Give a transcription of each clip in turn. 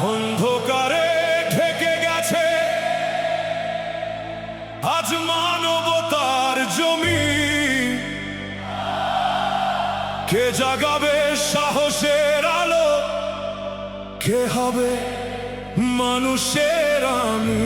অন্ধকারে ঢেকে গেছে আজ মানবতার জমি। কে জাগাবে সাহসের আলো, কে হবে মানুষের আমি।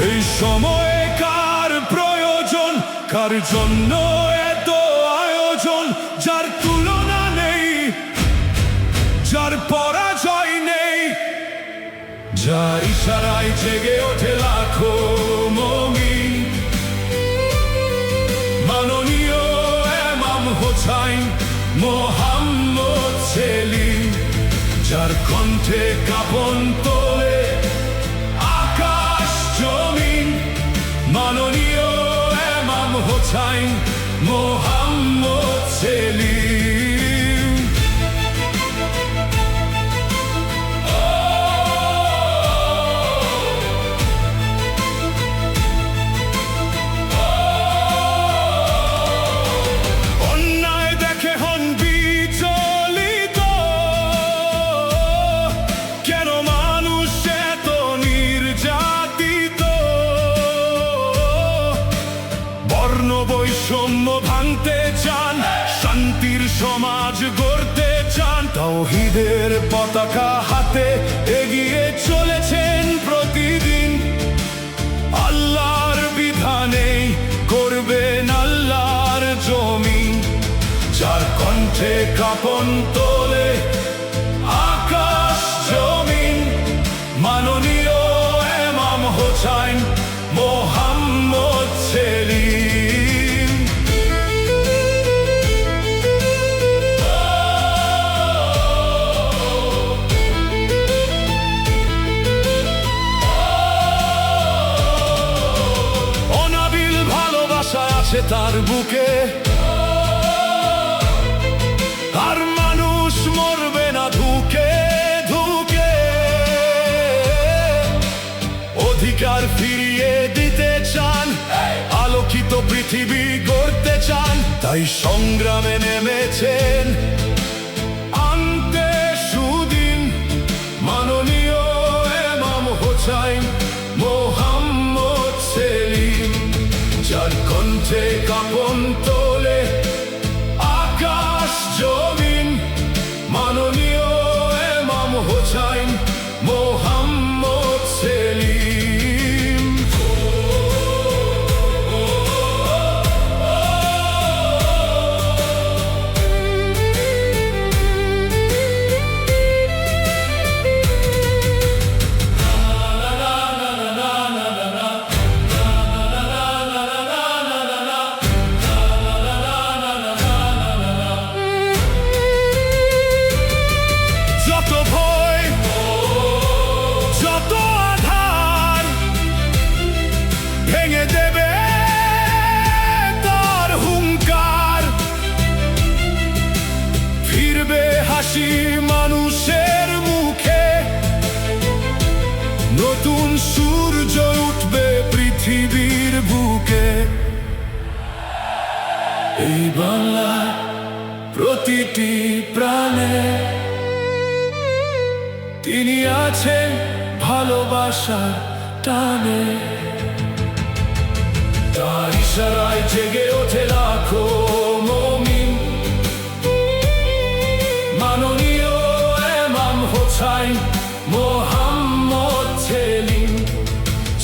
এই সময়ে কার প্রয়োজন, কার জন্য এত আয়োজন, যার তুলনা নেই, যার পরাজয় নেই, যার ইশারায় জেগে ওঠে লাখো মুমিন। মাননীয় ইমাম হোসাইন মোহাম্মদ সেলিম, যার কণ্ঠে কাঁপন তোলে আকাশ জমিন। মাননীয় ইমাম হোসাইন মোহাম্মদ সেলিম। অন্যায় দেখে হন বিচলিত, কেন মানুষ এত নির্যাতিত। বর্ণ বৈষম্য ভাঙতে চান, শান্তির সমাজ গড়তে চান, তাওহীদের পতাকা হাতে এগিয়ে চলেছেন প্রতিদিন। আল্লাহর বিধানে করবেন আল্লাহর জমিন, যার কণ্ঠে কাঁপন তোলে আকাশ জমিন। মাননীয় ইমাম হোসাইন মোহাম্মদ সেলিম। অনাবিল ভালোবাসা আছে তার বুকে, আর মানুষ মরবে না ধুকে ধুকে। অধিকার ফিরিয়ে দিতে চান, আলোকিত পৃথিবী গড়তে চান, তাই সংগ্রামে নেমেছেন আনতে সুদিন। মাননীয় ইমাম হোসাইন মোহাম্মদ সেলিম, যার কণ্ঠে কাঁপন তোলে আকাশ জমিন। মাননীয় ইমাম হোসাইন মোহাম্মদ সেলিম। যত ভয়, যত আধার ভেঙে দেবে তার হুঙ্কার। ফিরবে হাসি মানুষের মুখে, নতুন সূর্য উঠবে পৃথিবীর বুকে। এই বাংলার প্রতিটি প্রাণে তিনি আছেন ভালোবাসার টানে। তার ইশারায় জেগে ওঠে লাখো মুমিন। মাননীয় ইমাম হোসাইন মোহাম্মদ সেলিম,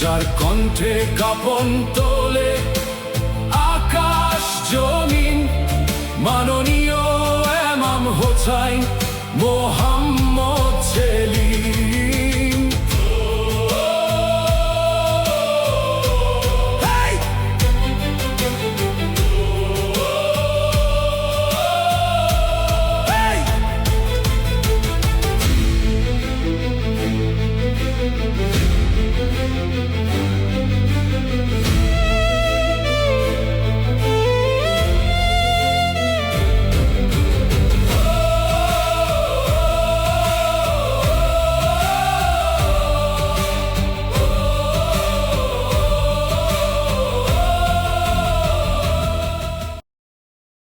যার কণ্ঠে কাঁপন তোলে আকাশ জমিন। মাননীয় ইমাম হোসাইন মোহাম্মদ